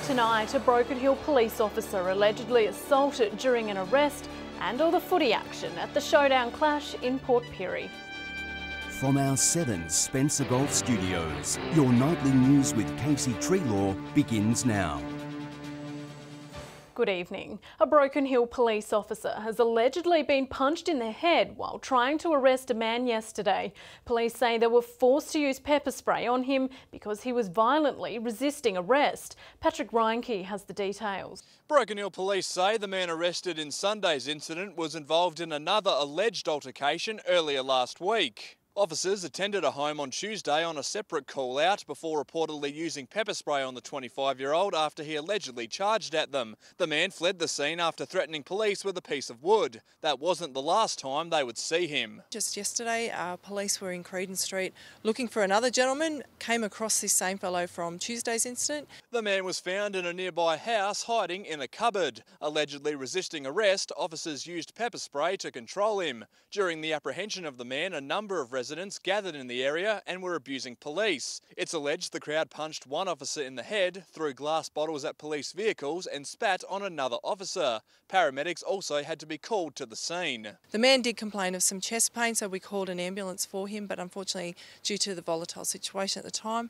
Tonight, a Broken Hill police officer allegedly assaulted during an arrest, and all the footy action at the showdown clash in Port Pirie. From our 7 Spencer Golf Studios, your nightly news with Casey Treelaw begins now. Good evening. A Broken Hill police officer has allegedly been punched in the head while trying to arrest a man yesterday. Police say they were forced to use pepper spray on him because he was violently resisting arrest. Patrick Reinke has the details. Broken Hill police say the man arrested in Sunday's incident was involved in another alleged altercation earlier last week. Officers attended a home on Tuesday on a separate call-out before reportedly using pepper spray on the 25-year-old after he allegedly charged at them. The man fled the scene after threatening police with a piece of wood. That wasn't the last time they would see him. Just yesterday, police were in Creedon Street looking for another gentleman, came across this same fellow from Tuesday's incident. The man was found in a nearby house hiding in a cupboard. Allegedly resisting arrest, officers used pepper spray to control him. During the apprehension of the man, a number of residents gathered in the area and were abusing police. It's alleged the crowd punched one officer in the head, threw glass bottles at police vehicles and spat on another officer. Paramedics also had to be called to the scene. The man did complain of some chest pain, so we called an ambulance for him, but unfortunately, due to the volatile situation at the time,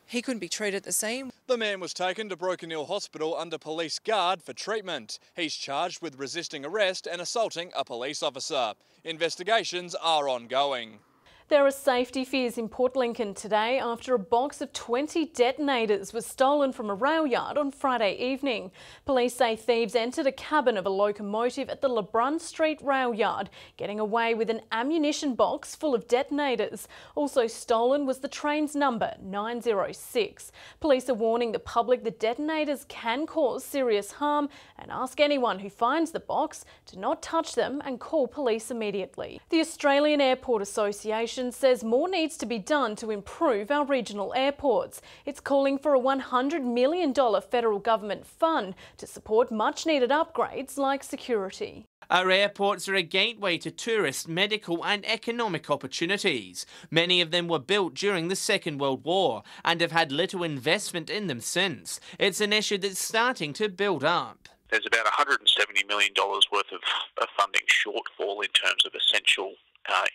he couldn't be treated at the scene. The man was taken to Broken Hill Hospital under police guard for treatment. He's charged with resisting arrest and assaulting a police officer. Investigations are ongoing. There are safety fears in Port Lincoln today after a box of 20 detonators was stolen from a rail yard on Friday evening. Police say thieves entered a cabin of a locomotive at the LeBrun Street rail yard, getting away with an ammunition box full of detonators. Also stolen was the train's number 906. Police are warning the public that detonators can cause serious harm and ask anyone who finds the box to not touch them and call police immediately. The Australian Airport Association says more needs to be done to improve our regional airports. It's calling for a $100 million federal government fund to support much needed upgrades like security. Our airports are a gateway to tourist, medical and economic opportunities. Many of them were built during the Second World War and have had little investment in them since. It's an issue that's starting to build up. There's about $170 million worth of funding shortfall in terms of essential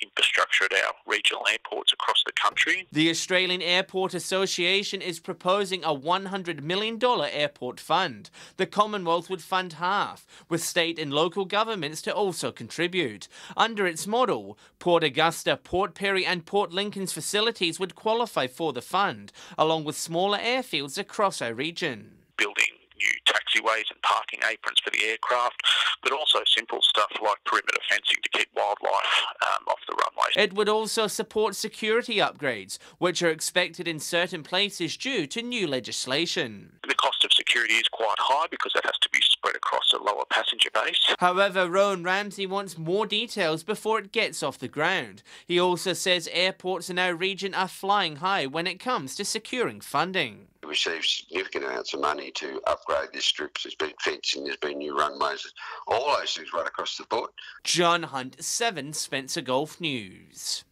infrastructure at our regional airports across the country. The Australian Airport Association is proposing a $100 million airport fund. The Commonwealth would fund half, with state and local governments to also contribute. Under its model, Port Augusta, Port Pirie and Port Lincoln's facilities would qualify for the fund, along with smaller airfields across our region. Building new taxiways and parking aprons for the aircraft, but also simple stuff like perimeter fencing to keep wildlife off the runways. It would also support security upgrades, which are expected in certain places due to new legislation. The cost of security is quite high because that has to be spread across a lower passenger base. However, Rowan Ramsey wants more details before it gets off the ground. He also says airports in our region are flying high when it comes to securing funding. We received significant amounts of money to upgrade this strip. There's been fencing, there's been new runways, all those things right across the board. John Hunt, 7 Spencer Golf News.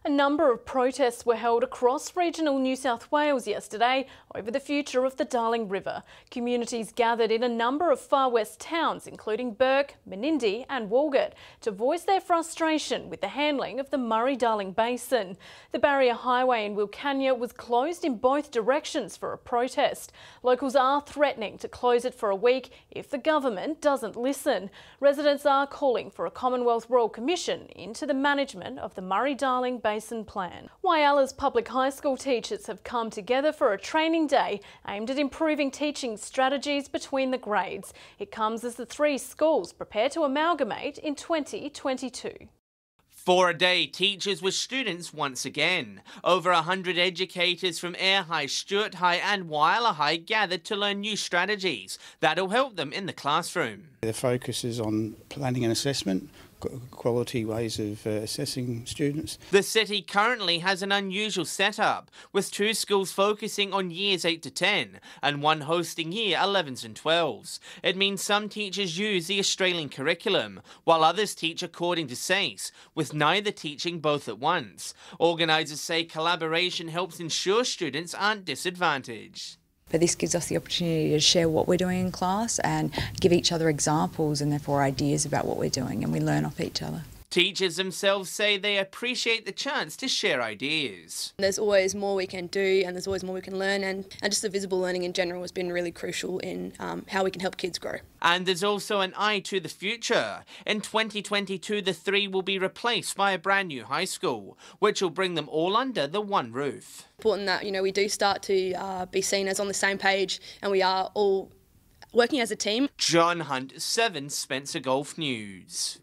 A number of protests were held across regional New South Wales yesterday over the future of the Darling River. Communities gathered in a number of far west towns, including Bourke, Menindee and Walgett, to voice their frustration with the handling of the Murray-Darling Basin. The barrier highway in Wilcannia was closed in both directions for a protest. Locals are threatening to close it for a week if the government doesn't listen. Residents are calling for a Commonwealth Royal Commission into the management of the Murray-Darling Basin plan. Wyalla's public high school teachers have come together for a training day aimed at improving teaching strategies between the grades. It comes as the 3 schools prepare to amalgamate in 2022. For a day, teachers with students once again. Over 100 educators from Ayr High, Stuart High and Whyalla High gathered to learn new strategies that'll help them in the classroom. The focus is on planning and assessment, quality ways of assessing students. The city currently has an unusual setup, with 2 schools focusing on years 8 to 10 and 1 hosting year 11s and 12s. It means some teachers use the Australian curriculum, while others teach according to SACE, with neither teaching both at once. Organisers say collaboration helps ensure students aren't disadvantaged. But this gives us the opportunity to share what we're doing in class and give each other examples and therefore ideas about what we're doing, and we learn off each other. Teachers themselves say they appreciate the chance to share ideas. There's always more we can do and there's always more we can learn, and just the visible learning in general has been really crucial in how we can help kids grow. And there's also an eye to the future. In 2022, the three will be replaced by a brand new high school, which will bring them all under the one roof. Important that, we do start to be seen as on the same page and we are all working as a team. John Hunt, 7 Spencer Gulf News.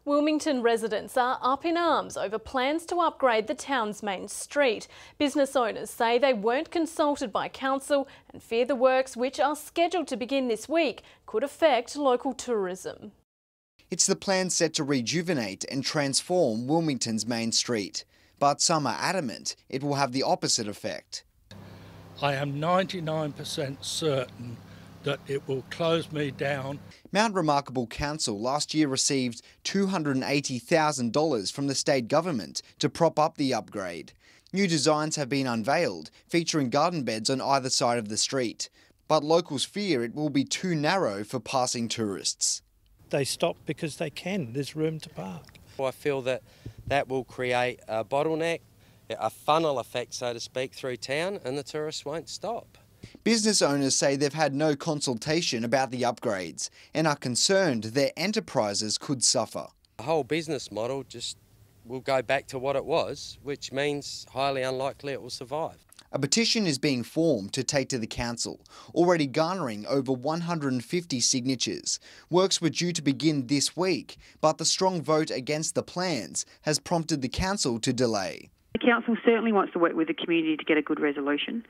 Wilmington residents are up in arms over plans to upgrade the town's main street. Business owners say they weren't consulted by council and fear the works, which are scheduled to begin this week, could affect local tourism. It's the plan set to rejuvenate and transform Wilmington's main street, but some are adamant it will have the opposite effect. I am 99% certain that it will close me down. Mount Remarkable Council last year received $280,000 from the state government to prop up the upgrade. New designs have been unveiled, featuring garden beds on either side of the street, but locals fear it will be too narrow for passing tourists. They stop because they can, there's room to park. I feel that will create a bottleneck, a funnel effect, so to speak, through town, and the tourists won't stop. Business owners say they've had no consultation about the upgrades and are concerned their enterprises could suffer. The whole business model just will go back to what it was, which means highly unlikely it will survive. A petition is being formed to take to the council, already garnering over 150 signatures. Works were due to begin this week, but the strong vote against the plans has prompted the council to delay. The council certainly wants to work with the community to get a good resolution.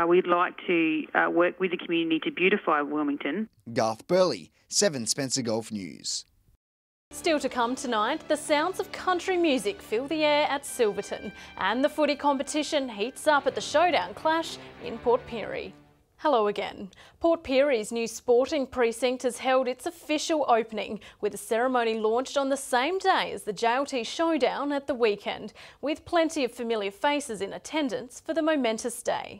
We'd like to work with the community to beautify Wilmington. Garth Burley, 7 Spencer Gulf News. Still to come tonight, the sounds of country music fill the air at Silverton, and the footy competition heats up at the Showdown Clash in Port Pirie. Hello again. Port Pirie's new sporting precinct has held its official opening, with a ceremony launched on the same day as the JLT Showdown at the weekend, with plenty of familiar faces in attendance for the momentous day.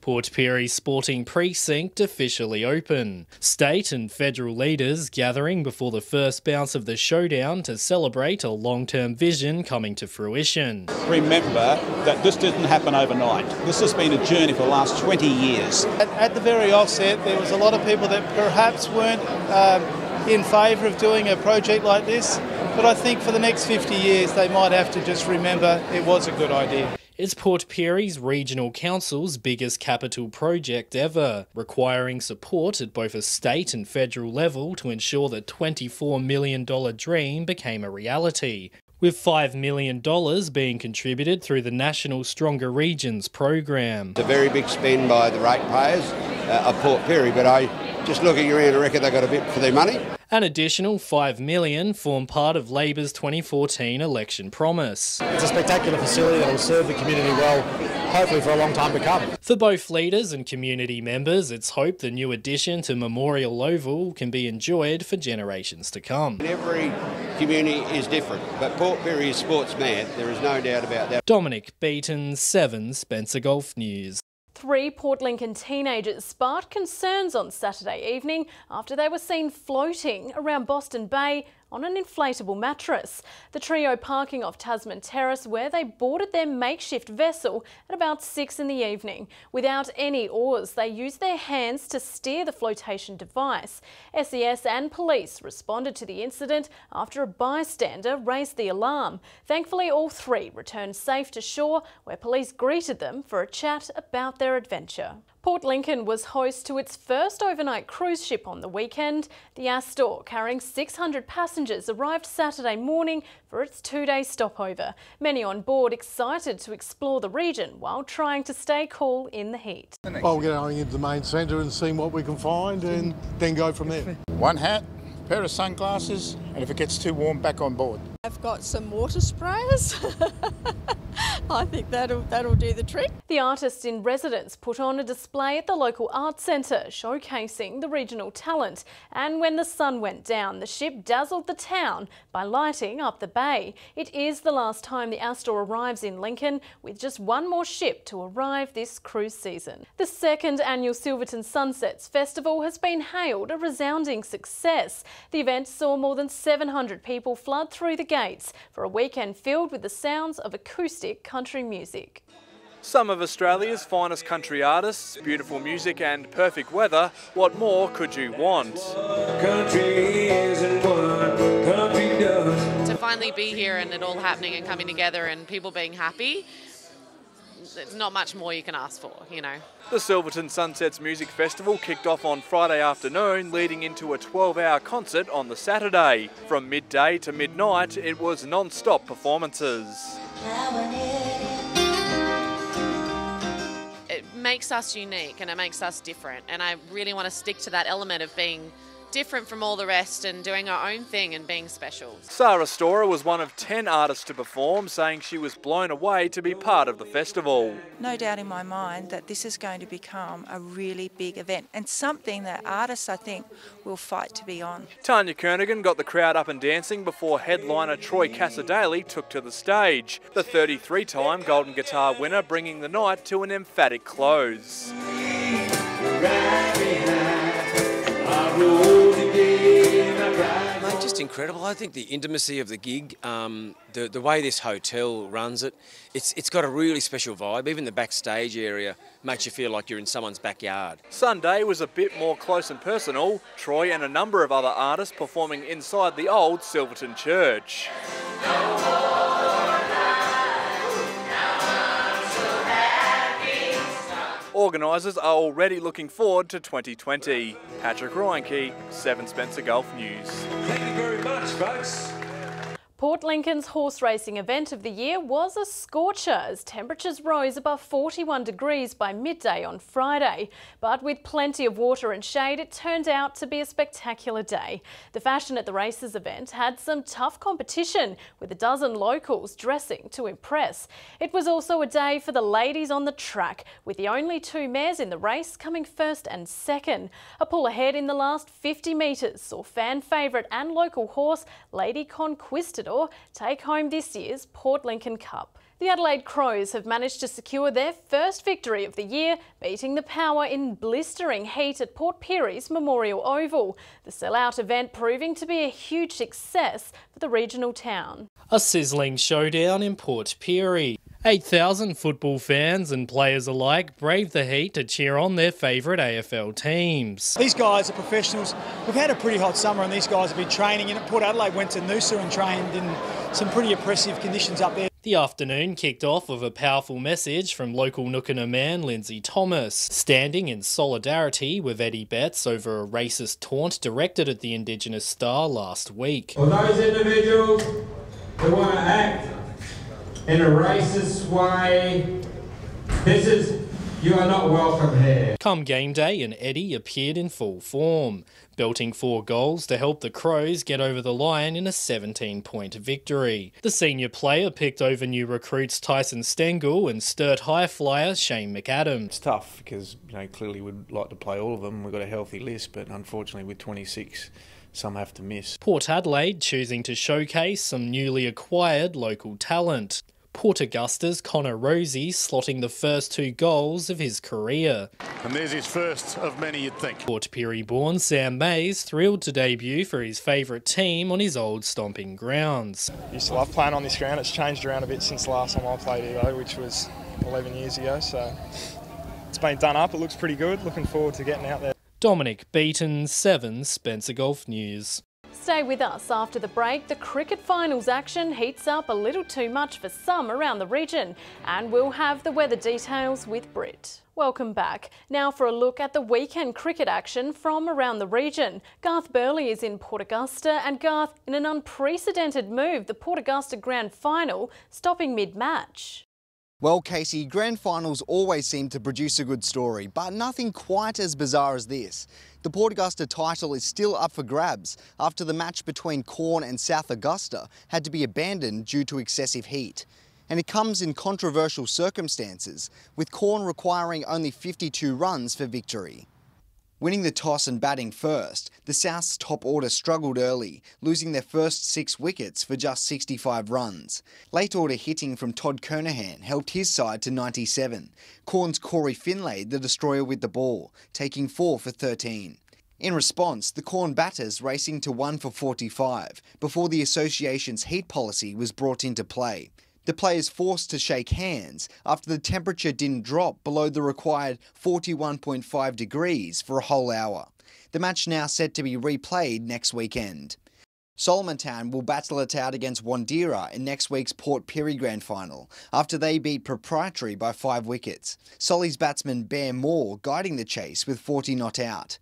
Port Pirie's sporting precinct officially open. State and federal leaders gathering before the first bounce of the showdown to celebrate a long-term vision coming to fruition. Remember that this didn't happen overnight. This has been a journey for the last 20 years. At the very offset, there was a lot of people that perhaps weren't in favour of doing a project like this, but I think for the next 50 years they might have to just remember it was a good idea. It's Port Pirie's Regional Council's biggest capital project ever, requiring support at both a state and federal level to ensure the $24 million dream became a reality, with $5 million being contributed through the National Stronger Regions program. It's a very big spend by the ratepayers of Port Pirie, but just looking around, I reckon they got a bit for their money. An additional $5 million form part of Labor's 2014 election promise. It's a spectacular facility that will serve the community well, hopefully for a long time to come. For both leaders and community members, it's hoped the new addition to Memorial Oval can be enjoyed for generations to come. Every community is different, but Port Pirie is sports mad, there is no doubt about that. Dominic Beaton, 7 Spencer Gulf News. 3 Port Lincoln teenagers sparked concerns on Saturday evening after they were seen floating around Boston Bay on an inflatable mattress. The trio parking off Tasman Terrace, where they boarded their makeshift vessel at about 6 in the evening. Without any oars, they used their hands to steer the flotation device. SES and police responded to the incident after a bystander raised the alarm. Thankfully, all 3 returned safe to shore, where police greeted them for a chat about their adventure. Port Lincoln was host to its first overnight cruise ship on the weekend. The Astor, carrying 600 passengers, arrived Saturday morning for its 2-day stopover. Many on board excited to explore the region while trying to stay cool in the heat. I'll get going into the main centre and see what we can find and then go from there. One hat, pair of sunglasses, and if it gets too warm, back on board. I've got some water sprayers. I think that'll do the trick. The artists in residence put on a display at the local arts centre showcasing the regional talent, and when the sun went down, the ship dazzled the town by lighting up the bay. It is the last time the Astor arrives in Lincoln, with just one more ship to arrive this cruise season. The second annual Silverton Sunsets Festival has been hailed a resounding success. The event saw more than 700 people flood through the gates for a weekend filled with the sounds of acoustic country music. Some of Australia's finest country artists, beautiful music and perfect weather. What more could you want? To finally be here and it all happening and coming together and people being happy, there's not much more you can ask for, you know. The Silverton Sunsets Music Festival kicked off on Friday afternoon, leading into a 12-hour concert on the Saturday. From midday to midnight, it was non-stop performances. It makes us unique and it makes us different, and I really want to stick to that element of being different from all the rest and doing our own thing and being special. Sarah Storer was one of 10 artists to perform, saying she was blown away to be part of the festival. No doubt in my mind that this is going to become a really big event and something that artists, I think, will fight to be on. Tanya Kernaghan got the crowd up and dancing before headliner Troy Cassar-Daley took to the stage, the 33-time Golden Guitar winner bringing the night to an emphatic close. Mate, just incredible. I think the intimacy of the gig, the way this hotel runs it, it's got a really special vibe. Even the backstage area makes you feel like you're in someone's backyard. Sunday was a bit more close and personal. Troy and a number of other artists performing inside the old Silverton Church. Organisers are already looking forward to 2020. Patrick Reinke, 7 Spencer Gulf News. Thank you very much, folks. Port Lincoln's horse racing event of the year was a scorcher as temperatures rose above 41 degrees by midday on Friday. But with plenty of water and shade, it turned out to be a spectacular day. The Fashion at the Races event had some tough competition, with a dozen locals dressing to impress. It was also a day for the ladies on the track, with the only 2 mares in the race coming first and second. A pull ahead in the last 50 metres saw fan favourite and local horse Lady Conquistador take home this year's Port Lincoln Cup. The Adelaide Crows have managed to secure their first victory of the year, beating the Power in blistering heat at Port Pirie's Memorial Oval. The sellout event proving to be a huge success for the regional town. A sizzling showdown in Port Pirie. 8,000 football fans and players alike braved the heat to cheer on their favourite AFL teams. These guys are professionals. We've had a pretty hot summer and these guys have been training, and Port Adelaide went to Noosa and trained in some pretty oppressive conditions up there. The afternoon kicked off with a powerful message from local Nookana man Lindsay Thomas, standing in solidarity with Eddie Betts over a racist taunt directed at the Indigenous star last week. For those individuals who want to act in a racist way, you are not welcome here. Come game day, and Eddie appeared in full form, belting 4 goals to help the Crows get over the line in a 17-point victory. The senior player picked over new recruits Tyson Stengel and Sturt high flyer Shane McAdams. It's tough because, clearly we'd like to play all of them. We've got a healthy list, but unfortunately with 26, some have to miss. Port Adelaide choosing to showcase some newly acquired local talent. Port Augusta's Connor Rosie slotting the first 2 goals of his career. And there's his first of many, you'd think. Port Pirie-born Sam Mays thrilled to debut for his favourite team on his old stomping grounds. Used to love playing on this ground. It's changed around a bit since the last time I played here, which was 11 years ago. So it's been done up. It looks pretty good. Looking forward to getting out there. Dominic Beaton, 7 Spencer Gulf News. Stay with us after the break. The cricket finals action heats up a little too much for some around the region, and we'll have the weather details with Britt. Welcome back. Now for a look at the weekend cricket action from around the region. Garth Burley is in Port Augusta, and Garth, in an unprecedented move, the Port Augusta Grand Final stopping mid-match. Well, Casey, grand finals always seem to produce a good story, but nothing quite as bizarre as this. The Port Augusta title is still up for grabs after the match between Quorn and South Augusta had to be abandoned due to excessive heat. And it comes in controversial circumstances, with Quorn requiring only 52 runs for victory. Winning the toss and batting first, the South's top order struggled early, losing their first 6 wickets for just 65 runs. Late order hitting from Todd Kernahan helped his side to 97. Quorn's Corey Finn laid the destroyer with the ball, taking 4 for 13. In response, the Quorn batters racing to 1 for 45 before the association's heat policy was brought into play. The players forced to shake hands after the temperature didn't drop below the required 41.5 degrees for a whole hour. The match now set to be replayed next weekend. Solomon Town will battle it out against Wandera in next week's Port Pirie Grand Final after they beat Proprietary by 5 wickets. Solly's batsman Bear Moore guiding the chase with 40 not out.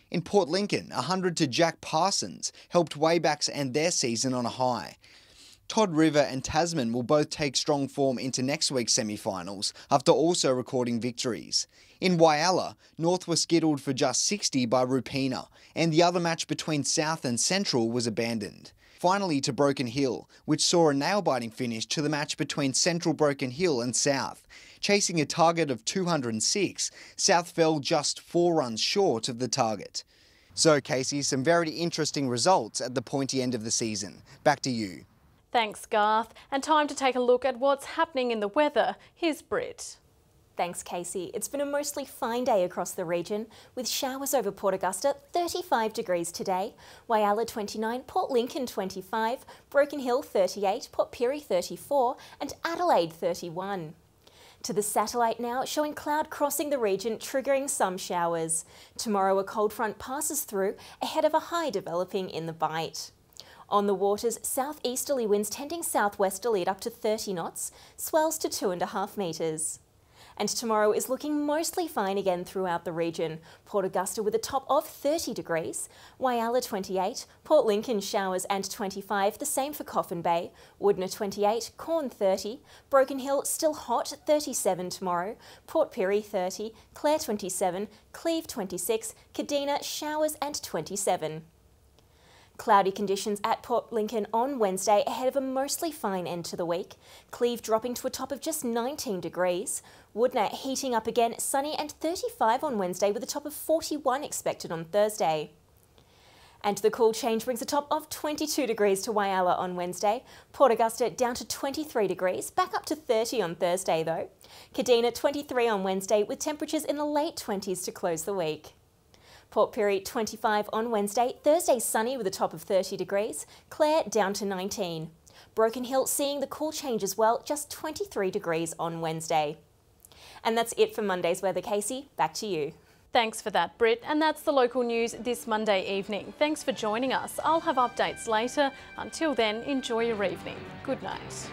In Port Lincoln, 100 to Jack Parsons helped Waybacks end their season on a high. Todd River and Tasman will both take strong form into next week's semi-finals after also recording victories. In Whyalla, North were skittled for just 60 by Rupina, and the other match between South and Central was abandoned. Finally to Broken Hill, which saw a nail-biting finish to the match between Central Broken Hill and South. Chasing a target of 206, South fell just 4 runs short of the target. So Casey, some very interesting results at the pointy end of the season. Back to you. Thanks, Garth. And time to take a look at what's happening in the weather. Here's Britt. Thanks, Casey. It's been a mostly fine day across the region, with showers over Port Augusta, 35 degrees today, Whyalla 29, Port Lincoln 25, Broken Hill 38, Port Pirie 34 and Adelaide 31. To the satellite now, showing cloud crossing the region, triggering some showers. Tomorrow a cold front passes through, ahead of a high developing in the Bight. On the waters, southeasterly winds tending southwesterly at up to 30 knots, swells to 2.5 metres. And tomorrow is looking mostly fine again throughout the region. Port Augusta with a top of 30 degrees, Whyalla 28, Port Lincoln showers and 25, the same for Coffin Bay, Woodner 28, Quorn 30, Broken Hill still hot, 37 tomorrow, Port Pirie 30, Clare 27, Cleve 26, Kadina showers and 27. Cloudy conditions at Port Lincoln on Wednesday ahead of a mostly fine end to the week. Cleve dropping to a top of just 19 degrees. Woodner heating up again, sunny and 35 on Wednesday with a top of 41 expected on Thursday. And the cool change brings a top of 22 degrees to Whyalla on Wednesday. Port Augusta down to 23 degrees, back up to 30 on Thursday though. Kadina 23 on Wednesday with temperatures in the late 20s to close the week. Port Pirie 25 on Wednesday, Thursday sunny with a top of 30 degrees, Clare down to 19. Broken Hill seeing the cool change as well, just 23 degrees on Wednesday. And that's it for Monday's weather, Casey. Back to you. Thanks for that, Britt. And that's the local news this Monday evening. Thanks for joining us. I'll have updates later. Until then, enjoy your evening. Good night.